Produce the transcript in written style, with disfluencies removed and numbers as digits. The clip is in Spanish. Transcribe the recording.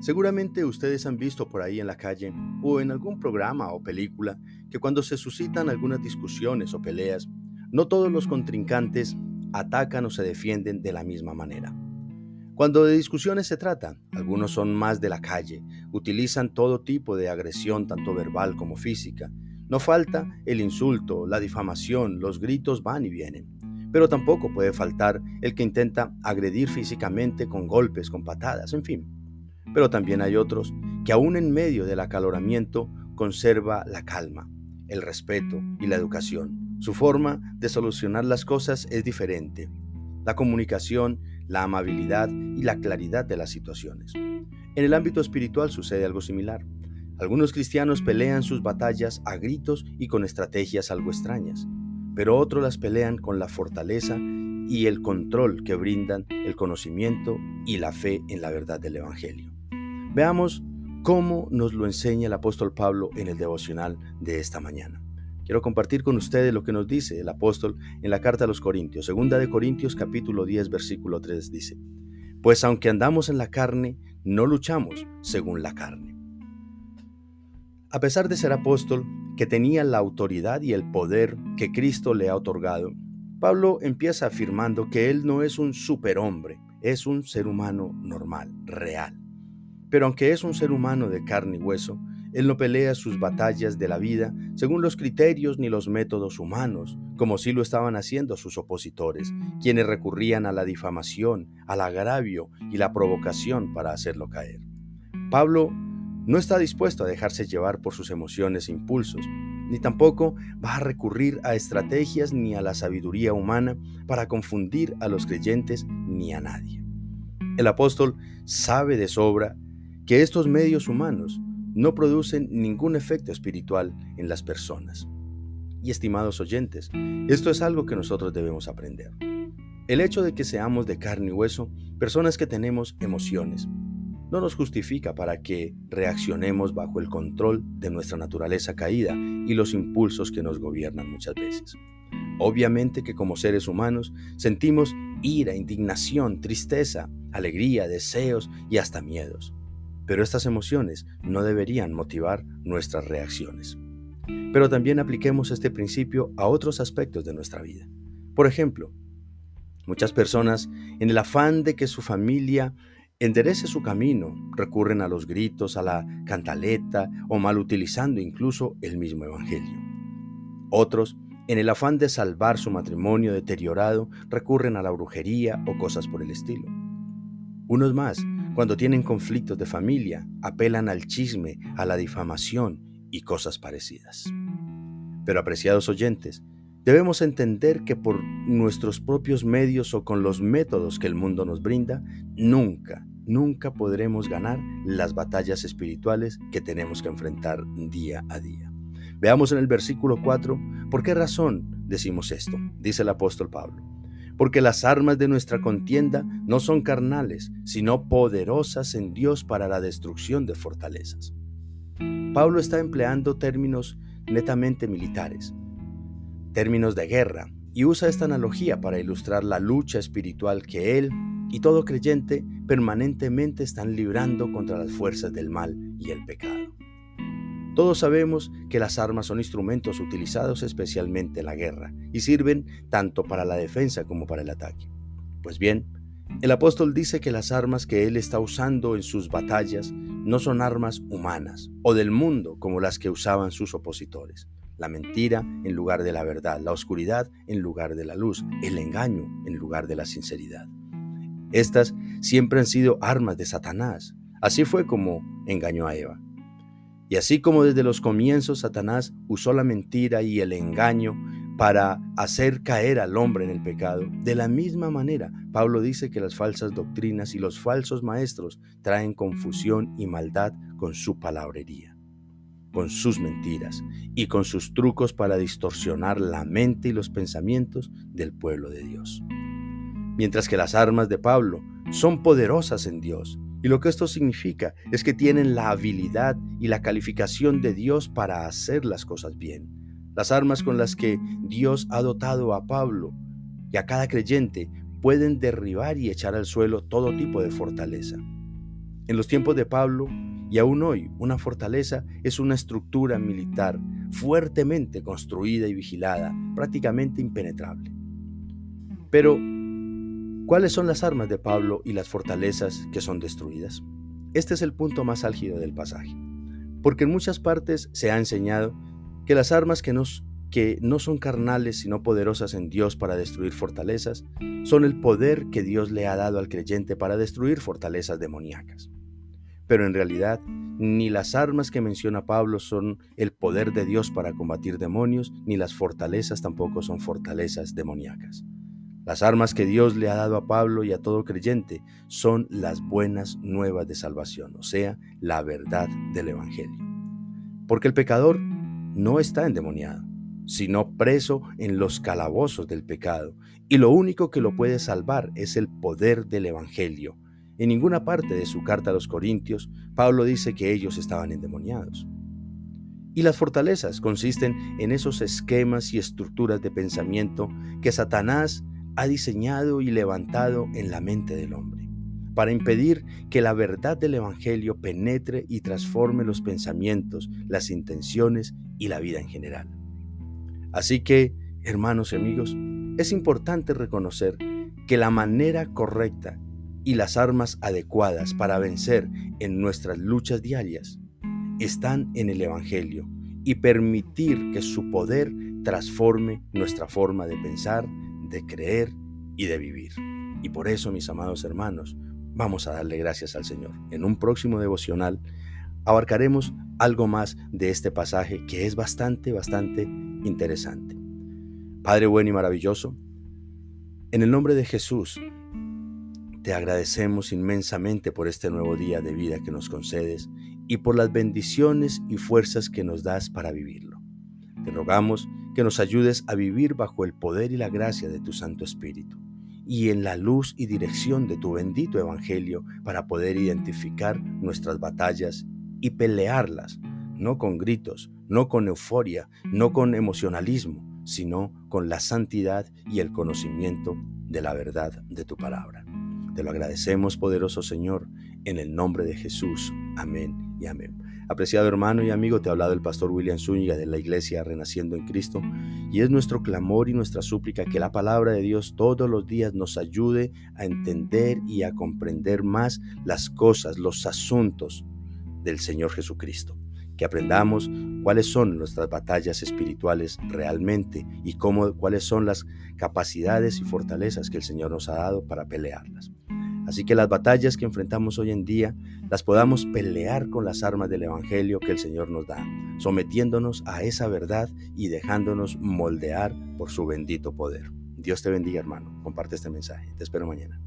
Seguramente ustedes han visto por ahí en la calle o en algún programa o película que cuando se suscitan algunas discusiones o peleas, no todos los contrincantes atacan o se defienden de la misma manera. Cuando de discusiones se trata, algunos son más de la calle, utilizan todo tipo de agresión, tanto verbal como física. No falta el insulto, la difamación, los gritos van y vienen. Pero tampoco puede faltar el que intenta agredir físicamente con golpes, con patadas, en fin. Pero también hay otros que aún en medio del acaloramiento conserva la calma, el respeto y la educación. Su forma de solucionar las cosas es diferente. La comunicación, la amabilidad y la claridad de las situaciones. En el ámbito espiritual sucede algo similar. Algunos cristianos pelean sus batallas a gritos y con estrategias algo extrañas, pero otros las pelean con la fortaleza y el control que brindan el conocimiento y la fe en la verdad del Evangelio. Veamos cómo nos lo enseña el apóstol Pablo en el devocional de esta mañana. Quiero compartir con ustedes lo que nos dice el apóstol en la carta a los Corintios. Segunda de Corintios capítulo 10 versículo 3 dice: Pues aunque andamos en la carne, no luchamos según la carne. A pesar de ser apóstol, que tenía la autoridad y el poder que Cristo le ha otorgado, Pablo empieza afirmando que él no es un superhombre, es un ser humano normal, real. Pero aunque es un ser humano de carne y hueso, él no pelea sus batallas de la vida según los criterios ni los métodos humanos, como sí lo estaban haciendo sus opositores, quienes recurrían a la difamación, al agravio y la provocación para hacerlo caer. Pablo no está dispuesto a dejarse llevar por sus emociones e impulsos, ni tampoco va a recurrir a estrategias ni a la sabiduría humana para confundir a los creyentes ni a nadie. El apóstol sabe de sobra que estos medios humanos no producen ningún efecto espiritual en las personas. Y estimados oyentes, esto es algo que nosotros debemos aprender. El hecho de que seamos de carne y hueso, personas que tenemos emociones, no nos justifica para que reaccionemos bajo el control de nuestra naturaleza caída y los impulsos que nos gobiernan muchas veces. Obviamente que como seres humanos sentimos ira, indignación, tristeza, alegría, deseos y hasta miedos. Pero estas emociones no deberían motivar nuestras reacciones. Pero también apliquemos este principio a otros aspectos de nuestra vida. Por ejemplo, muchas personas, en el afán de que su familia enderece su camino, recurren a los gritos, a la cantaleta o mal utilizando incluso el mismo evangelio. Otros, en el afán de salvar su matrimonio deteriorado, recurren a la brujería o cosas por el estilo. Unos más, cuando tienen conflictos de familia, apelan al chisme, a la difamación y cosas parecidas. Pero apreciados oyentes, debemos entender que por nuestros propios medios o con los métodos que el mundo nos brinda, nunca podremos ganar las batallas espirituales que tenemos que enfrentar día a día. Veamos en el versículo 4, ¿por qué razón decimos esto? Dice el apóstol Pablo. Porque las armas de nuestra contienda no son carnales, sino poderosas en Dios para la destrucción de fortalezas. Pablo está empleando términos netamente militares, términos de guerra, y usa esta analogía para ilustrar la lucha espiritual que él y todo creyente permanentemente están librando contra las fuerzas del mal y el pecado. Todos sabemos que las armas son instrumentos utilizados especialmente en la guerra y sirven tanto para la defensa como para el ataque. Pues bien, el apóstol dice que las armas que él está usando en sus batallas no son armas humanas o del mundo como las que usaban sus opositores. La mentira en lugar de la verdad, la oscuridad en lugar de la luz, el engaño en lugar de la sinceridad. Estas siempre han sido armas de Satanás. Así fue como engañó a Eva. Y así como desde los comienzos Satanás usó la mentira y el engaño para hacer caer al hombre en el pecado, de la misma manera Pablo dice que las falsas doctrinas y los falsos maestros traen confusión y maldad con su palabrería, con sus mentiras y con sus trucos para distorsionar la mente y los pensamientos del pueblo de Dios. Mientras que las armas de Pablo son poderosas en Dios, y lo que esto significa es que tienen la habilidad y la calificación de Dios para hacer las cosas bien. Las armas con las que Dios ha dotado a Pablo y a cada creyente pueden derribar y echar al suelo todo tipo de fortaleza. En los tiempos de Pablo y aún hoy, una fortaleza es una estructura militar fuertemente construida y vigilada, prácticamente impenetrable. Pero, ¿cuáles son las armas de Pablo y las fortalezas que son destruidas? Este es el punto más álgido del pasaje, porque en muchas partes se ha enseñado que las armas que no son carnales sino poderosas en Dios para destruir fortalezas, son el poder que Dios le ha dado al creyente para destruir fortalezas demoníacas. Pero en realidad, ni las armas que menciona Pablo son el poder de Dios para combatir demonios, ni las fortalezas tampoco son fortalezas demoníacas. Las armas que Dios le ha dado a Pablo y a todo creyente son las buenas nuevas de salvación, o sea, la verdad del Evangelio. Porque el pecador no está endemoniado, sino preso en los calabozos del pecado, y lo único que lo puede salvar es el poder del Evangelio. En ninguna parte de su carta a los Corintios, Pablo dice que ellos estaban endemoniados. Y las fortalezas consisten en esos esquemas y estructuras de pensamiento que Satanás ha diseñado y levantado en la mente del hombre, para impedir que la verdad del Evangelio penetre y transforme los pensamientos, las intenciones y la vida en general. Así que, hermanos y amigos, es importante reconocer que la manera correcta y las armas adecuadas para vencer en nuestras luchas diarias están en el Evangelio y permitir que su poder transforme nuestra forma de pensar, de creer y de vivir. Y por eso, mis amados hermanos, vamos a darle gracias al Señor. En un próximo devocional abarcaremos algo más de este pasaje que es bastante interesante. Padre bueno y maravilloso, en el nombre de Jesús, te agradecemos inmensamente por este nuevo día de vida que nos concedes y por las bendiciones y fuerzas que nos das para vivirlo. Te rogamos que nos ayudes a vivir bajo el poder y la gracia de tu Santo Espíritu y en la luz y dirección de tu bendito Evangelio para poder identificar nuestras batallas y pelearlas, no con gritos, no con euforia, no con emocionalismo, sino con la santidad y el conocimiento de la verdad de tu palabra. Te lo agradecemos, poderoso Señor, en el nombre de Jesús. Amén y amén. Apreciado hermano y amigo, te ha hablado el pastor William Zúñiga de la Iglesia Renaciendo en Cristo, y es nuestro clamor y nuestra súplica que la palabra de Dios todos los días nos ayude a entender y a comprender más las cosas, los asuntos del Señor Jesucristo. Que aprendamos cuáles son nuestras batallas espirituales realmente y cuáles son las capacidades y fortalezas que el Señor nos ha dado para pelearlas. Así que las batallas que enfrentamos hoy en día las podamos pelear con las armas del Evangelio que el Señor nos da, sometiéndonos a esa verdad y dejándonos moldear por su bendito poder. Dios te bendiga, hermano. Comparte este mensaje. Te espero mañana.